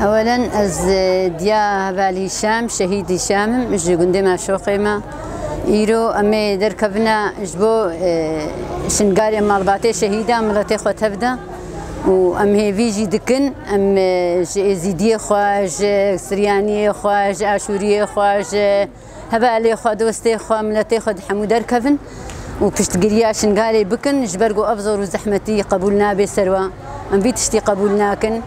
اولا از دیا هبال هشام شهید هشام مش جندي ما شوقيما ايرو امي دركبنا جبو شنقاري مالباتي شهيده ملتي خو تبدا وام هي فيجي دكن ام زيديه خواج سريانيه خواج اشوريه خواج هبالي خو دوستي خو ملتي خو حمود دركبن وكشت قريا شنقاري بكن جبرقو افزر وزحمتي قبولنا بسروا ام بيتشتي قبولناكن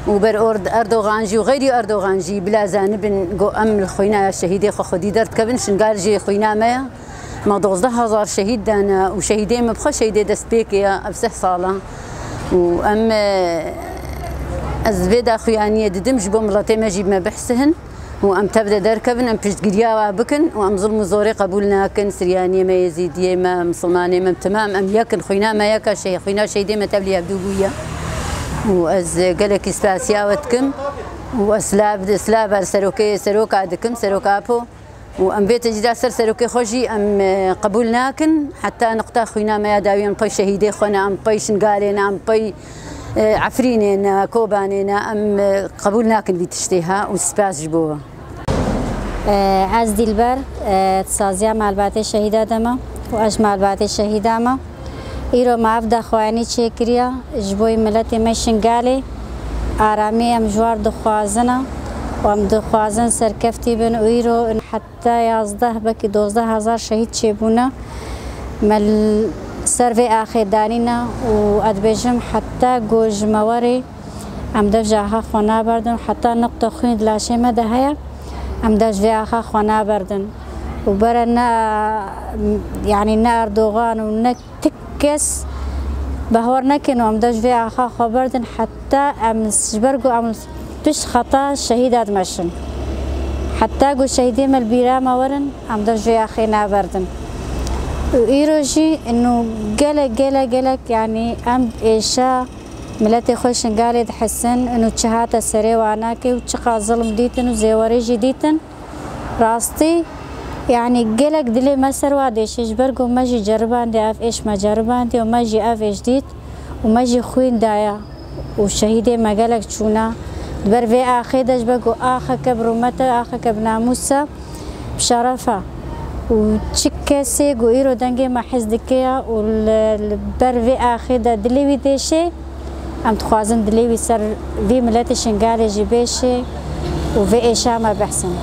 وبر اردوغانجي وغيري اردوغانجي بلا زانب جو ام الخوينا الشهيدي خو خدي درت كبن شنقال جي خوينا ما 12000 شهيد دانا وشهيدين مبخو شهيدي دسبيكيا بسح صاله وام ازبيدا خويانيه ددمج بمرتي ما جيب ما بحسهن وام تبدا دركبن ام بيش قريا بكن وام ظلم زوري قبولناكن سريانيه ما يزيديه ما مسلمانيه ما تمام ام يكن خوينا ما يكا شيء خوينا شهيدي ما تبلي بدوبويا وأز قالك إسباسياوتكم وأسلاب سروكا عندكم سروكا أبو وأم بيت جدا سروكي خوجي أم قبولناكن حتى نقطة خوينا ما يداوي أم بي شهيدي خونا أم بي شنقالينا أم بي عفرينينا كوبانينا أم قبولناكن بتشتيها وسباس جبوها. عز دلبر تسازيا مع الباتي شهيدة دما وأجمع الباتي شهيدة ما ایرو معافدا خوانی چکریا جبوی ملت مشنگالی آرامی ام جوار دخوازنا و ام دخوازن سرکفتی بن ایرو حتی 11 بکی 12000 شهید چبونا مل سروی آخر دانینا و ادبجم حتی گوج موری ام دفجاها خوانا بردن حتی نقطه خوین دلاشه مده هیا ام دفجاها خوانا بردن و برنا يعني نا اردوغان و نا كس بهور نكن وام داش في آخا خبردن حتى ام سجبرقو ام بش خطا شهيدات مشن حتى قو شهيدي مال بيرامة ورن ام داش في آخينا بردن وإيروجي انو قلق يعني ام إيشا ملتي خوشن قالي تحسن انو تشهاتا سري وعناكي وتشقا ظلم ديتن وزيوريجي ديتن راستي يعني قلق دلي ما سروا ديش جبرقو ماجي جربان دي اف ايش ما جربان دي وماجي اف ايش ديت وماجي خوين دايا وشهيدي ما قلق تشونا دبر في اخي داش بقو اخا كبرومتا اخا كبناموسا بشرفة وتشكسي قو ايرو دنجي ما حزدكيا والبر في اخي دا دليوي ديشي ام تخوازن دليوي سر في ملاتي شنقالي جيبيشي وفي ايشا ما بحسن